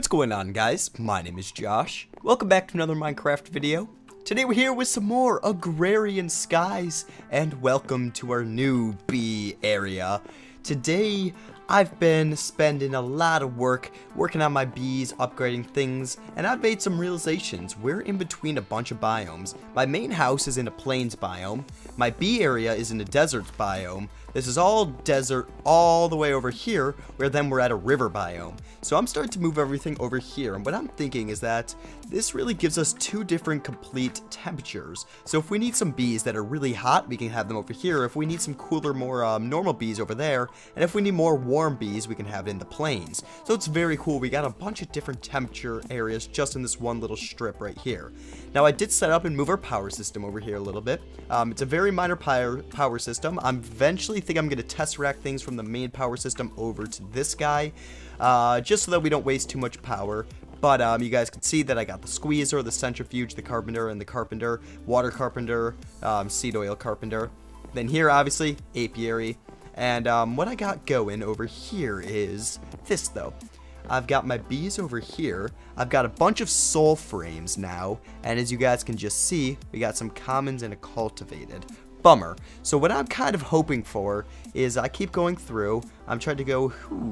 going on, guys? My name is Josh. Welcome back to another Minecraft video. Today we're here with some more Agrarian skies, and welcome to our new bee area. Today I've been spending a lot of working on my bees, upgrading things, and I've made some realizations. We're in between a bunch of biomes. My main house is in a plains biome. My bee area is in a desert biome. This is all desert all the way over here, where then we're at a river biome. So I'm starting to move everything over here, and what I'm thinking is that this really gives us two different complete temperatures. So if we need some bees that are really hot, we can have them over here. If we need some cooler, more normal bees over there, and if we need more warm bees, we can have it in the plains. So it's very cool. We got a bunch of different temperature areas just in this one little strip right here. Now I did set up and move our power system over here a little bit. It's a very minor power system. I'm eventually think I'm going to test rack things from the main power system over to this guy, just so that we don't waste too much power. But you guys can see that I got the squeezer, the centrifuge, the carpenter, and the carpenter, water carpenter, seed oil carpenter. Then here, obviously, apiary. And what I got going over here is this, though. I've got my bees over here. I've got a bunch of soul frames now. And as you guys can just see, we got some commons and a cultivated. Bummer. So what I'm kind of hoping for is I keep going through. I'm trying to go,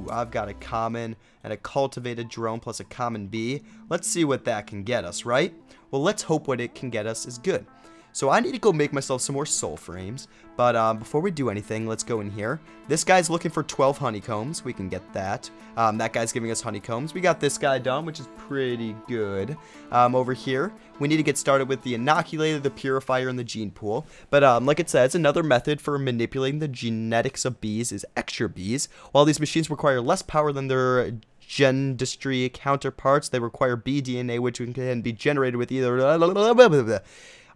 I've got a common and a cultivated drone plus a common bee. Let's see what that can get us, right? Well, let's hope what it can get us is good. So I need to go make myself some more soul frames, but before we do anything, let's go in here. This guy's looking for 12 honeycombs. We can get that. That guy's giving us honeycombs. We got this guy done, which is pretty good. Over here, we need to get started with the inoculator, the purifier, and the gene pool. But like it says, another method for manipulating the genetics of bees is extra bees. While these machines require less power than their gendistry counterparts, they require bee DNA, which can be generated with either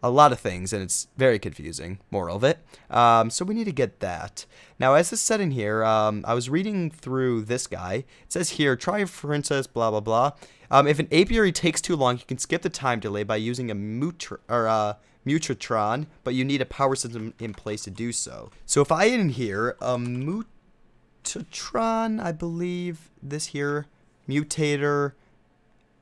a lot of things, and it's very confusing, moral of it. So we need to get that. Now, as it's said in here, I was reading through this guy. It says here, try for instance, blah, blah, blah. If an apiary takes too long, you can skip the time delay by using a mutotron, but you need a power system in place to do so. So if I in here, a mutotron, I believe, this here, mutator,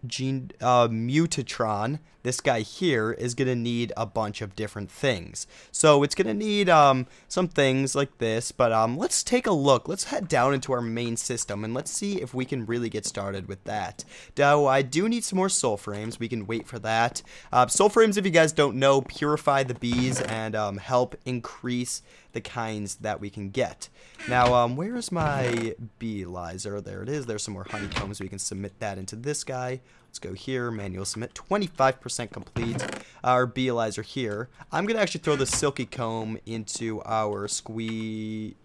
mutatron, this guy here is gonna need a bunch of different things. So it's gonna need some things like this, but let's take a look. Let's head down into our main system and let's see if we can really get started with that. Now I do need some more soul frames. We can wait for that. Soul frames, if you guys don't know, purify the bees and help increase the kinds that we can get. Now where is my beelyzer? There it is. There's some more honeycombs. We can submit that into this guy. Let's go here, manual submit, 25% complete. Our beelyzer here. I'm gonna actually throw the silky comb into our centrifuge,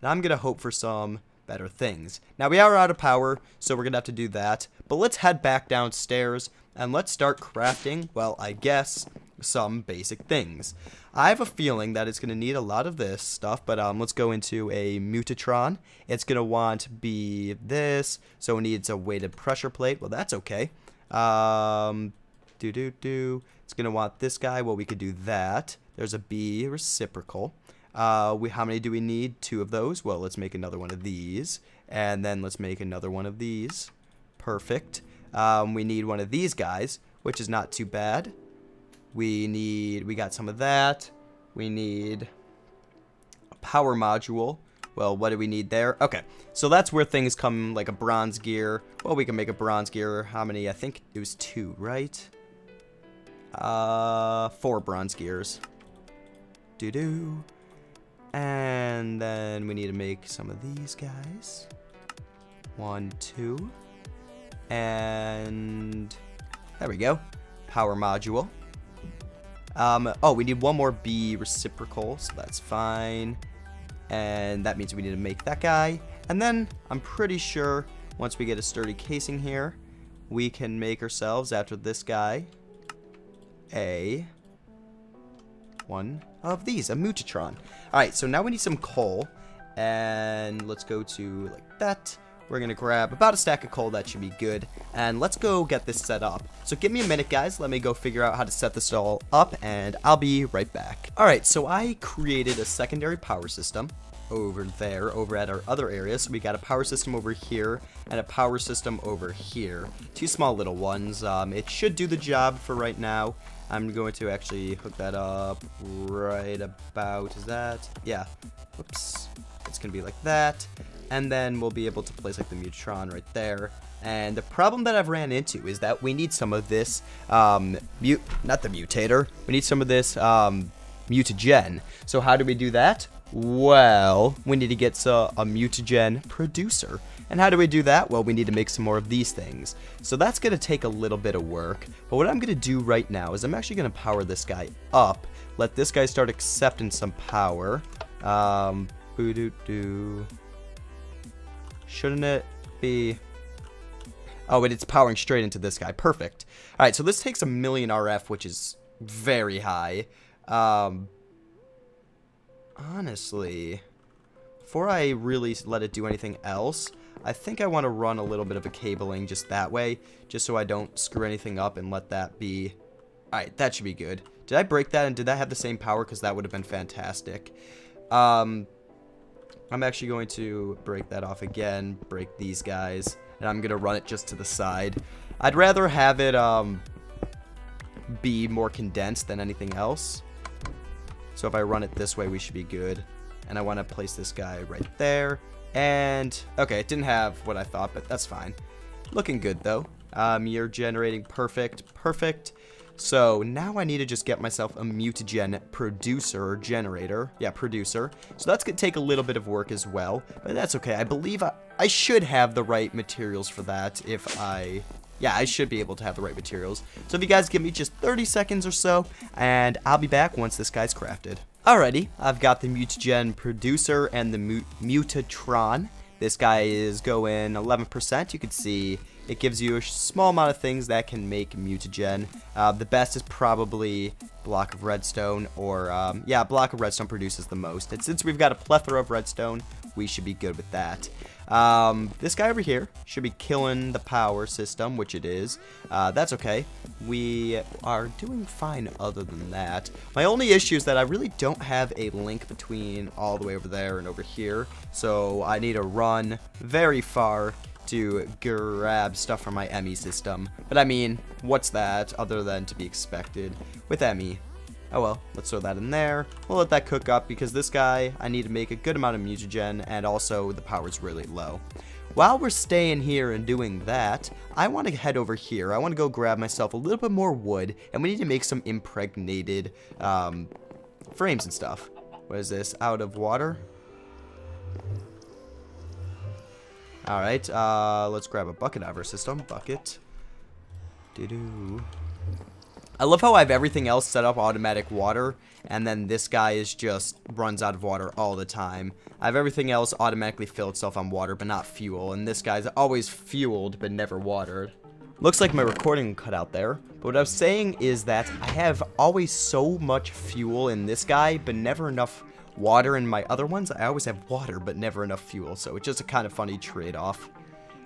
and I'm gonna hope for some better things. Now we are out of power, so we're gonna have to do that. But let's head back downstairs and let's start crafting, well, I guess, some basic things. I have a feeling that it's going to need a lot of this stuff, but let's go into a mutatron. It's going to want to be this, so it needs a weighted pressure plate. Well, that's okay. It's going to want this guy. Well, we could do that. There's a B reciprocal. How many do we need? 2 of those. Well, let's make another one of these, and then let's make another one of these. Perfect. We need one of these guys, which is not too bad. We got some of that. We need a power module. Well, what do we need there? Okay, so that's where things come, like a bronze gear. Well, we can make a bronze gear. How many? I think it was 2, right? 4 bronze gears. And then we need to make some of these guys. 1, 2. And there we go. Power module. Oh, we need one more B reciprocal, so that's fine. And that means we need to make that guy. And then I'm pretty sure once we get a sturdy casing here, we can make ourselves, after this guy, one of these, a mutatron. Alright, so now we need some coal. And let's go to like that. We're going to grab about a stack of coal. That should be good. And let's go get this set up. So give me a minute, guys. Let me go figure out how to set this all up, and I'll be right back. Alright, so I created a secondary power system. over there, over at our other area. So we got a power system over here and a power system over here. Two small little ones. It should do the job for right now. I'm going to actually hook that up right about, is that? Yeah. Whoops. It's going to be like that. And then we'll be able to place like the Mutron right there. And the problem that I've ran into is that we need some of this, not the mutator, we need some of this, mutagen. So how do we do that? Well, we need to get a mutagen producer. And how do we do that? Well, we need to make some more of these things. So that's going to take a little bit of work. But what I'm going to do right now is I'm actually going to power this guy up. Let this guy start accepting some power. Shouldn't it be... Oh, it's powering straight into this guy. Perfect. All right, so this takes 1,000,000 RF, which is very high. Honestly, before I really let it do anything else, I think I want to run a little bit of a cabling just that way, just so I don't screw anything up and let that be... Alright, that should be good. Did I break that and did that have the same power? Because that would have been fantastic. I'm actually going to break that off again, break these guys, and I'm going to run it just to the side. I'd rather have it be more condensed than anything else. So if I run it this way, we should be good. And I want to place this guy right there. And, okay, it didn't have what I thought, but that's fine. Looking good, though. You're generating perfect, perfect. So now I need to just get myself a mutagen producer or generator. Yeah, producer. So that's going to take a little bit of work as well, but that's okay. I believe I should have the right materials for that if I... Yeah, I should be able to have the right materials. So if you guys give me just 30 seconds or so, and I'll be back once this guy's crafted. Alrighty, I've got the mutagen producer and the mutatron. This guy is going 11%. You can see it gives you a small amount of things that can make mutagen. The best is probably block of redstone, or yeah, block of redstone produces the most. And since we've got a plethora of redstone, we should be good with that. This guy over here should be killing the power system, which it is. That's okay. We are doing fine other than that. My only issue is that I really don't have a link between all the way over there and over here. So I need to run very far to grab stuff from my ME system. But I mean, what's that other than to be expected with ME? Oh well, let's throw that in there. We'll let that cook up because this guy, I need to make a good amount of mutagen, and also the power's really low. While we're staying here and doing that, I want to head over here. I want to go grab myself a little bit more wood, and we need to make some impregnated frames and stuff. What is this? Out of water? Alright, let's grab a bucket out of our system. Bucket. Doo-doo. I love how I have everything else set up automatic water, and then this guy is just runs out of water all the time. I have everything else automatically fill itself on water, but not fuel, and this guy's always fueled, but never watered. Looks like my recording cut out there, but what I was saying is that I have always so much fuel in this guy, but never enough water in my other ones. I always have water, but never enough fuel, so it's just a kind of funny trade-off.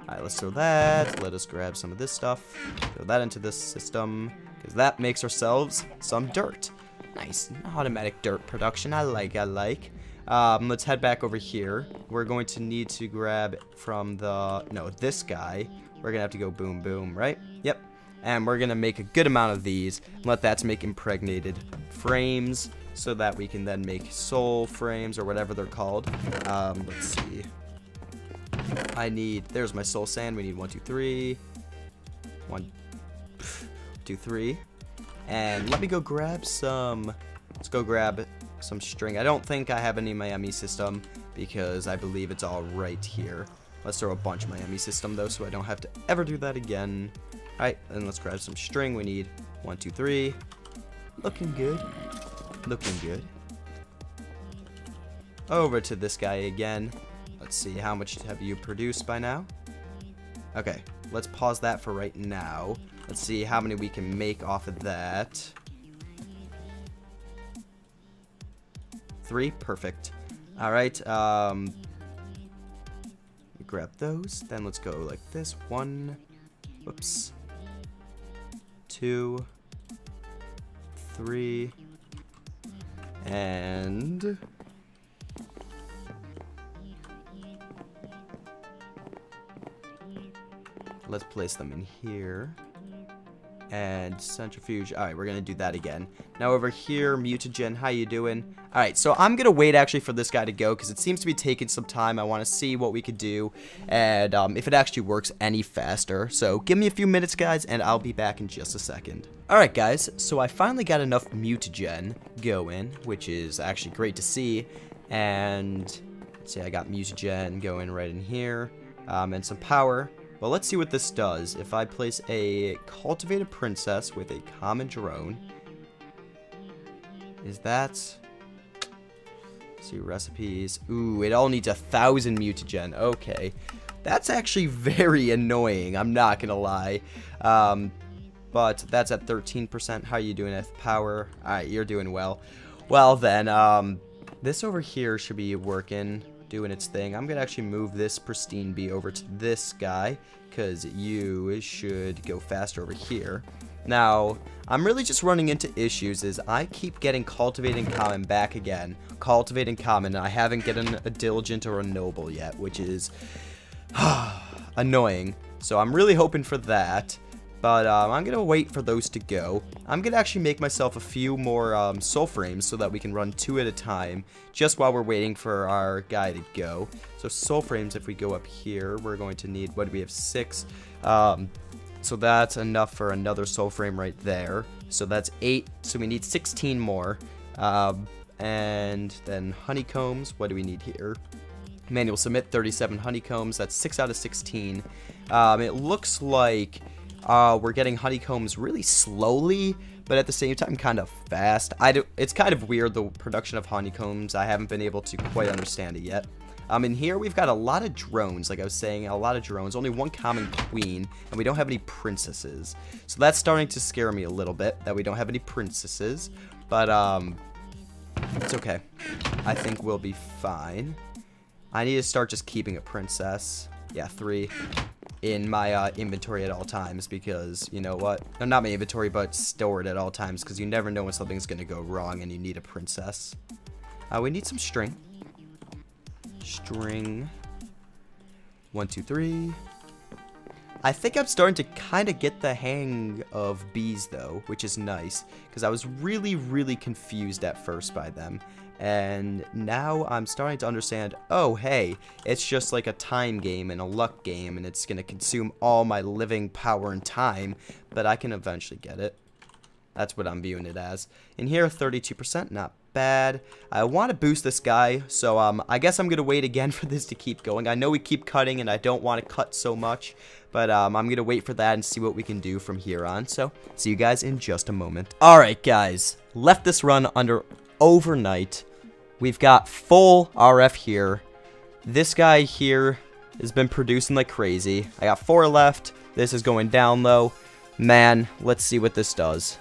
Alright, let's throw that. Let us grab some of this stuff. Throw that into this system, because that makes ourselves some dirt. Nice. Automatic dirt production. I like. Let's head back over here. We're going to need to grab from the... No, this guy. We're going to have to go boom, boom, right? Yep. And we're going to make a good amount of these. And let that make impregnated frames so that we can then make soul frames or whatever they're called. Let's see. There's my soul sand. We need 1, 2, 3. 1, 2, 3. And let me go grab some. Let's go grab some string. I don't think I have any in my ME system because I believe it's all right here. Let's throw a bunch in my ME system though, so I don't have to ever do that again. Alright, and let's grab some string. We need 1, 2, 3. Looking good. Looking good. Over to this guy again. Let's see, how much have you produced by now? Okay, let's pause that for right now. Let's see how many we can make off of that. 3, perfect. Alright, grab those. Then let's go like this. 1, whoops. 2, 3, and Let's place them in here. And centrifuge. Alright, we're going to do that again. Now over here, mutagen, how you doing? Alright, so I'm going to wait actually for this guy to go because it seems to be taking some time. I want to see what we could do and if it actually works any faster. So give me a few minutes, guys, and I'll be back in just a second. Alright, guys, so I finally got enough mutagen going, which is actually great to see. And let's see, I got mutagen going right in here and some power. Well, let's see what this does. If I place a cultivated princess with a common drone, is that... Let's see, recipes. Ooh, it all needs 1,000 mutagen. Okay, that's actually very annoying. I'm not gonna lie. But that's at 13%. How are you doing at power? All right, you're doing well. Well then, this over here should be working. Doing its thing. I'm gonna actually move this pristine bee over to this guy because you should go faster over here. Now I'm really just running into issues is I keep getting cultivating common back again, cultivating common, and I haven't gotten a diligent or a noble yet, which is annoying. So I'm really hoping for that. But I'm going to wait for those to go. I'm going to actually make myself a few more soul frames so that we can run 2 at a time just while we're waiting for our guy to go. So soul frames, if we go up here, we're going to need, what do we have, 6. So that's enough for another soul frame right there. So that's 8, so we need 16 more. And then honeycombs, what do we need here? Manual submit, 37 honeycombs, that's 6 out of 16. It looks like... we're getting honeycombs really slowly, but at the same time kind of fast. It's kind of weird, the production of honeycombs. I haven't been able to quite understand it yet. In here we've got a lot of drones, like I was saying, a lot of drones. Only one common queen, and we don't have any princesses. So that's starting to scare me a little bit, that we don't have any princesses. But, it's okay. I think we'll be fine. I need to start just keeping a princess. Yeah, 3. In my inventory at all times because, you know what, no, not my inventory, but stored at all times because you never know when something's going to go wrong and you need a princess. We need some string. String. 1, 2, 3. I think I'm starting to kind of get the hang of bees though, which is nice because I was really confused at first by them. And now I'm starting to understand, oh hey, it's just like a time game and a luck game and it's going to consume all my living power and time, but I can eventually get it. That's what I'm viewing it as. In here, 32%, not bad. I want to boost this guy, so I guess I'm going to wait again for this to keep going. I know we keep cutting and I don't want to cut so much, but I'm going to wait for that and see what we can do from here on. So, see you guys in just a moment. Alright guys, left this run under overnight. We've got full RF here. This guy here has been producing like crazy. I got 4 left. This is going down low. Man, let's see what this does.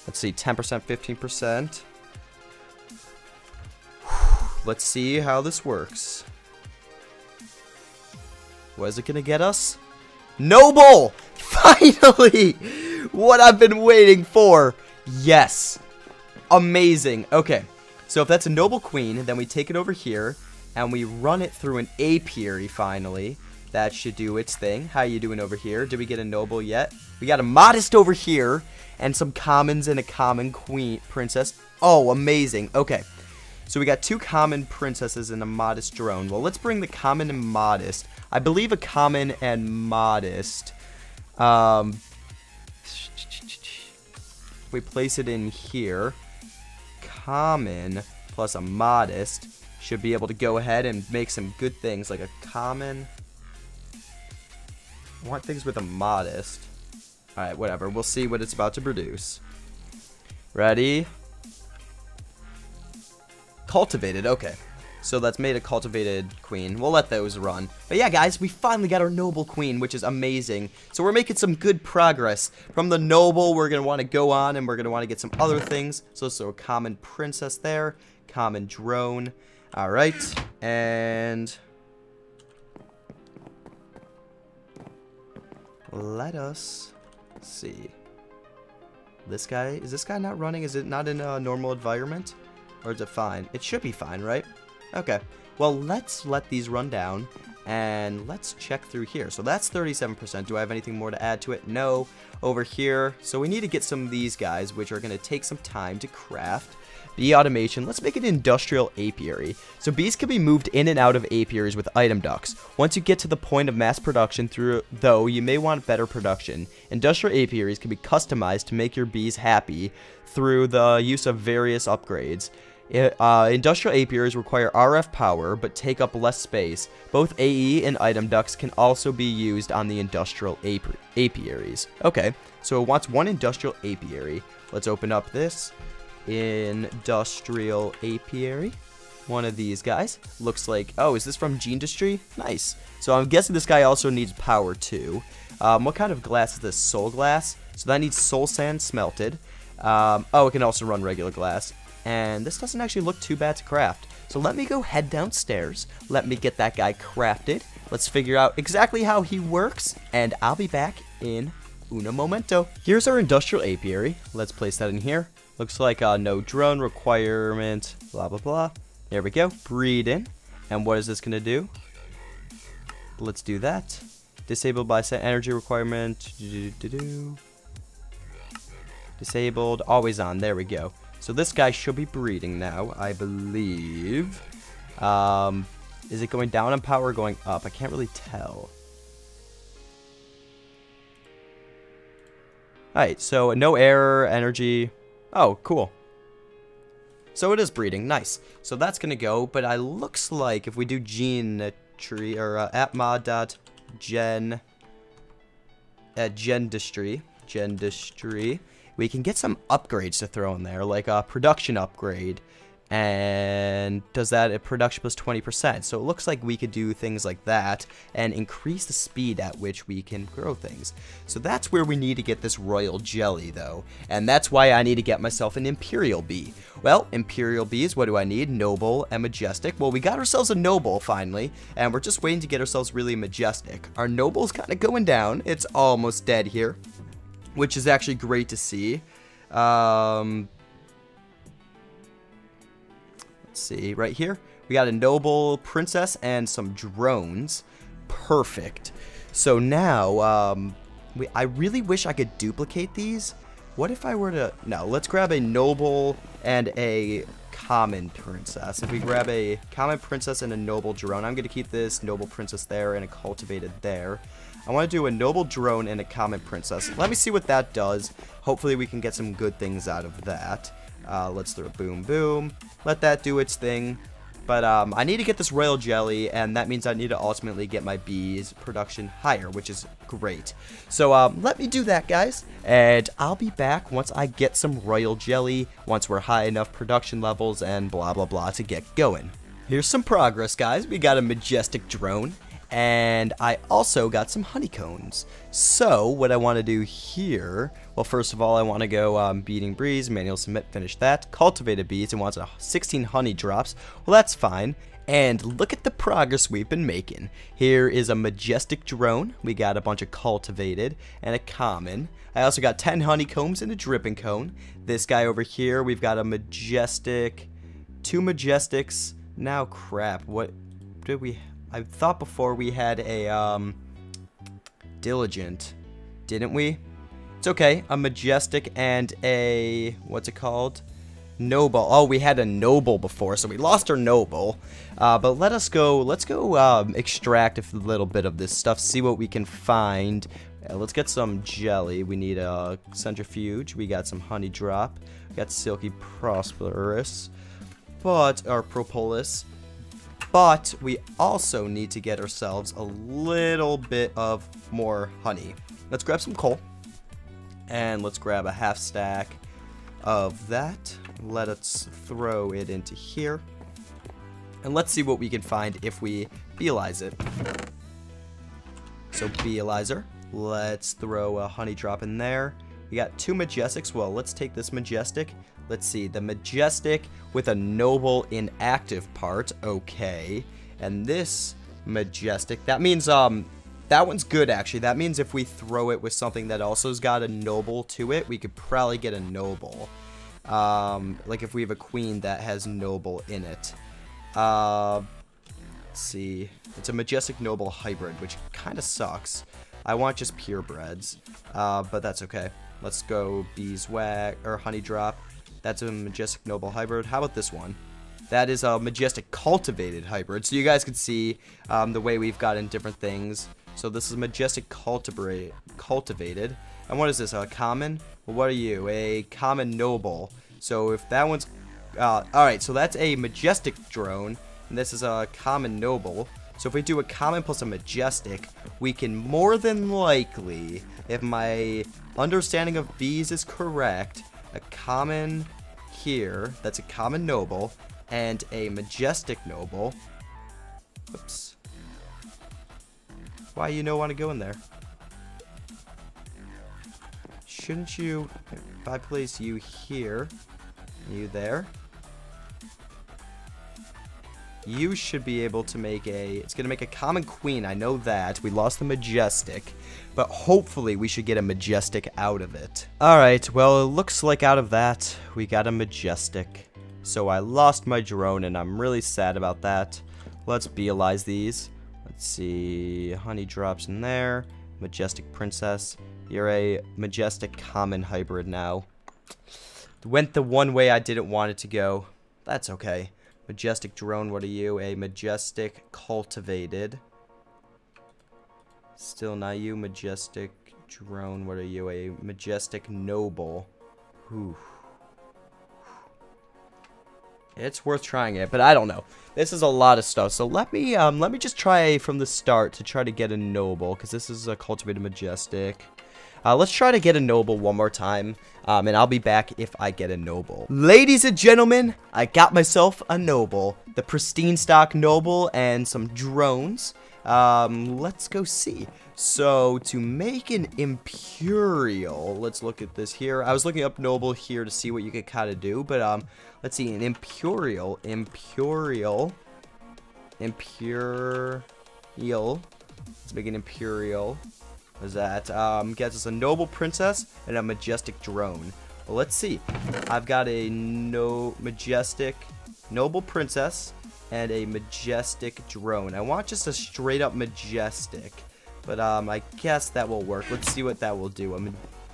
Let's see, 10%, 15%. Let's see how this works. What is it gonna get us? Noble! Finally! What I've been waiting for. Yes. Amazing. Okay. So if that's a noble queen, then we take it over here, and we run it through an apiary finally. That should do its thing. How you doing over here? Did we get a noble yet? We got a modest over here, and some commons and a common queen princess. Oh, amazing. Okay. So we got 2 common princesses and a modest drone. Well, let's bring the common and modest. I believe a common and modest. We place it in here. Common plus a modest should be able to go ahead and make some good things, like a common. I want things with a modest. Alright, whatever. We'll see what it's about to produce. Ready? Cultivated. Okay. So that's made a cultivated queen. We'll let those run. But yeah, guys, we finally got our noble queen, which is amazing. So we're making some good progress. From the noble, we're going to want to go on, and we're going to want to get some other things. So a common princess there. Common drone. Alright. And let us see. This guy, is this guy not running? Is it not in a normal environment? Or is it fine? It should be fine, right? Okay. Well, let's let these run down. And let's check through here. So that's 37%. Do I have anything more to add to it? No. Over here. So we need to get some of these guys, which are going to take some time to craft. Bee automation. Let's make an industrial apiary. So bees can be moved in and out of apiaries with item ducts. Once you get to the point of mass production, though, you may want better production. Industrial apiaries can be customized to make your bees happy through the use of various upgrades. Industrial apiaries require RF power, but take up less space. Both AE and item ducts can also be used on the industrial apiaries. Okay, so it wants one industrial apiary. Let's open up this industrial apiary. One of these guys. Looks like, oh, is this from G-Industry? Nice. So I'm guessing this guy also needs power too. What kind of glass is this? Soul glass? So that needs soul sand smelted. Oh, it can also run regular glass. And this doesn't actually look too bad to craft. So let me go head downstairs. Let me get that guy crafted. Let's figure out exactly how he works. And I'll be back in uno momento. Here's our industrial apiary. Let's place that in here. Looks like no drone requirement. Blah, blah, blah. There we go. Breed in. And what is this going to do? Let's do that. Disabled by set energy requirement. Disabled. Always on. There we go. So this guy should be breeding now, I believe. Is it going down on power or going up? I can't really tell. Alright, so no error, energy. Oh, cool. So it is breeding. Nice. So that's going to go, but it looks like if we do genetry or gendistry, we can get some upgrades to throw in there, like a production upgrade, and does that at production plus 20%. So it looks like we could do things like that and increase the speed at which we can grow things. So that's where we need to get this royal jelly, though, and that's why I need to get myself an imperial bee. Well, imperial bees, what do I need? Noble and majestic. Well, we got ourselves a noble finally, and we're just waiting to get ourselves really majestic. Our noble's kind of going down. It's almost dead here, which is actually great to see. Let's see, right here, we got a noble princess and some drones. Perfect. So now, I really wish I could duplicate these. What if I were to, no, let's grab a noble and a common princess. If we grab a common princess and a noble drone, I'm going to keep this noble princess there and a cultivated there. I want to do a noble drone and a common princess. Let me see what that does. Hopefully we can get some good things out of that. Let's throw boom boom. Let that do its thing. But I need to get this royal jelly, and that means I need to ultimately get my bees production higher, which is great. So let me do that, guys, and I'll be back once I get some royal jelly, once we're high enough production levels and blah blah blah to get going. Here's some progress, guys. We got a majestic drone, and I also got some honeycombs. So what I want to do here, well, first of all, I want to go beating breeze, manual submit, finish that. Cultivated bees, it wants 16 honey drops. Well, that's fine. And look at the progress we've been making. Here is a majestic drone. We got a bunch of cultivated and a common. I also got 10 honeycombs and a dripping cone. This guy over here, we've got a majestic, 2 majestics. Now, crap, what did we... I thought before we had a, diligent, didn't we? It's okay, a majestic and a, what's it called? Noble. Oh, we had a noble before, so we lost our noble. But let's go extract a little bit of this stuff, see what we can find. Let's get some jelly. We need a centrifuge. We got some honey drop. We got silky prosperous, or propolis. But we also need to get ourselves a little bit of more honey. Let's grab some coal. And let's grab a half stack of that. Let us throw it into here. And let's see what we can find if we beelize it. So beelizer. Let's throw a honey drop in there. We got 2 majestics. Well, let's take this majestic. Let's see, the majestic with a noble inactive part. Okay. And this majestic, that means, that one's good, actually. That means if we throw it with something that also's got a noble to it, we could probably get a noble. Like if we have a queen that has noble in it. Let's see. It's a Majestic Noble hybrid, which kind of sucks. I want just purebreds, but that's okay. Let's go Beeswax or Honey Drop. That's a Majestic Noble hybrid. How about this one? That is a Majestic Cultivated hybrid. So you guys can see the way we've gotten different things. So this is Majestic Cultivated. And what is this? A common? Well, what are you? A Common Noble. So if that one's... Alright, so that's a Majestic drone. And this is a Common Noble. So if we do a Common plus a Majestic, we can more than likely, if my understanding of bees is correct, a Common here, that's a Common Noble, and a Majestic Noble. Oops. Why you don't want to go in there? Shouldn't you... If I place you here, you there, you should be able to make a... It's going to make a Common Queen, I know that. We lost the Majestic, but hopefully we should get a Majestic out of it. Alright, well, it looks like out of that, we got a Majestic. So I lost my drone, and I'm really sad about that. Let's beelize these. Let's see, Honey Drops in there. Majestic Princess. You're a Majestic Common hybrid now. Went the one way I didn't want it to go. That's okay. Majestic Drone, what are you? A Majestic Cultivated. Still not you. Majestic Drone, what are you? A Majestic Noble. Whew. It's worth trying it, but I don't know. This is a lot of stuff, so let me just try from the start to try to get a Noble, because this is a Cultivated Majestic. Let's try to get a Noble one more time, and I'll be back if I get a Noble. Ladies and gentlemen, I got myself a Noble. The pristine stock Noble and some drones. Let's go see. So, to make an Imperial, let's look at this here. I was looking up Noble here to see what you could kind of do, but, let's see, an Imperial. Let's make an Imperial. What is that? Gets us a Noble Princess and a Majestic Drone. Well, let's see. I've got a Majestic Noble Princess and a Majestic Drone. I want just a straight up Majestic, but I guess that will work. Let's see what that will do. A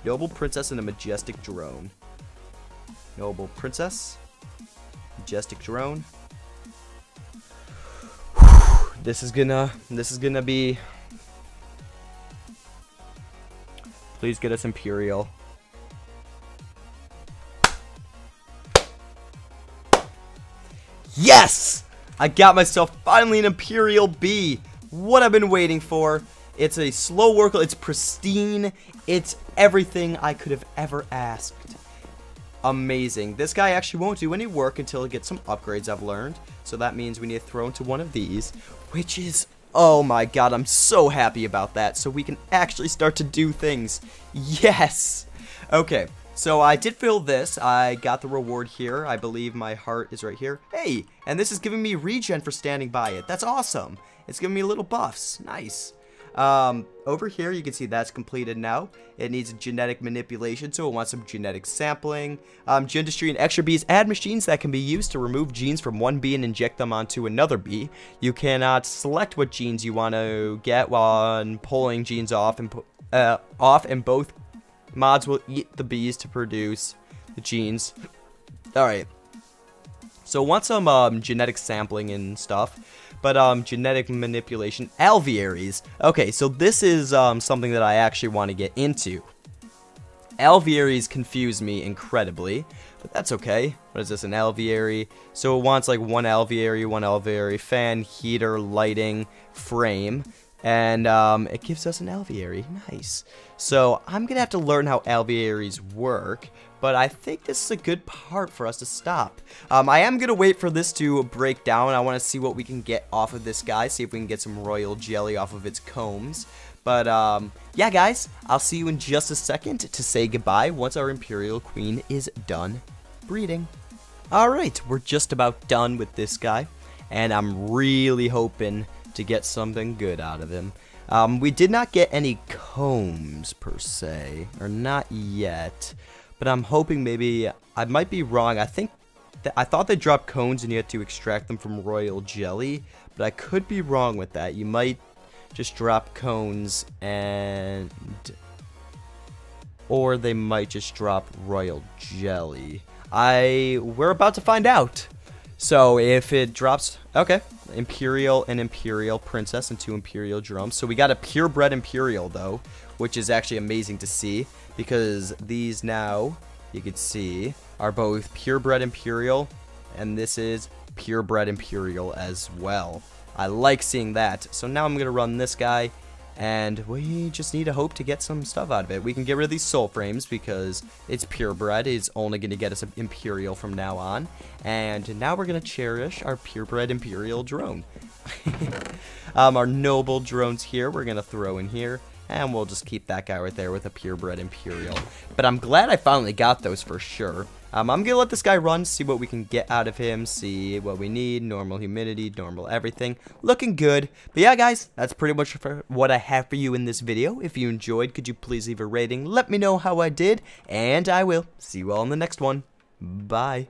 Noble Princess and a Majestic Drone. Noble Princess, Majestic Drone. This is gonna be... Please get us Imperial. Yes! I got myself finally an Imperial bee. What I've been waiting for. It's a slow worker. It's pristine. It's everything I could have ever asked. Amazing. This guy actually won't do any work until he gets some upgrades, I've learned. So that means we need to throw into one of these, which is... Oh my god, I'm so happy about that. So we can actually start to do things. Yes! Okay, so I did fill this. I got the reward here. I believe my heart is right here. Hey, and this is giving me regen for standing by it. That's awesome. It's giving me little buffs. Nice. Over here, you can see that's completed now. It needs genetic manipulation, so it wants some genetic sampling. Gendustry and extra bees add machines that can be used to remove genes from one bee and inject them onto another bee. You cannot select what genes you want to get while pulling genes off, and both mods will eat the bees to produce the genes. Alright. So I want some genetic sampling and stuff. But genetic manipulation, alvearies. Okay, so this is something that I actually want to get into. Alvearies confuse me incredibly, but that's okay. What is this, an alveary? So it wants like one alveary fan, heater, lighting, frame, and it gives us an alveary. Nice. So I'm gonna have to learn how alvearies work, but I think this is a good part for us to stop. I am gonna wait for this to break down. I want to see what we can get off of this guy, see if we can get some royal jelly off of its combs. But yeah, guys, I'll see you in just a second to say goodbye once our Imperial Queen is done breeding. Alright, we're just about done with this guy, and I'm really hoping to get something good out of him. We did not get any combs per se, or not yet, but I'm hoping maybe, I might be wrong, I think I thought they dropped cones and you had to extract them from royal jelly, but I could be wrong with that. You might just drop cones and... or they might just drop royal jelly. We're about to find out. So if it drops, okay, Imperial and Imperial Princess and 2 Imperial drums. So we got a purebred Imperial though, which is actually amazing to see because these now, you can see, are both purebred Imperial and this is purebred Imperial as well. I like seeing that. So now I'm going to run this guy. And we just need to hope to get some stuff out of it. We can get rid of these soul frames because it's purebred. It's only going to get us an Imperial from now on. And now we're going to cherish our purebred Imperial drone. Our noble drones here, we're going to throw in here. And we'll just keep that guy right there with a purebred Imperial. But I'm glad I finally got those for sure. I'm going to let this guy run, see what we can get out of him, see what we need, normal humidity, normal everything. Looking good. But yeah, guys, that's pretty much for what I have for you in this video. If you enjoyed, could you please leave a rating? Let me know how I did, and I will see you all in the next one. Bye.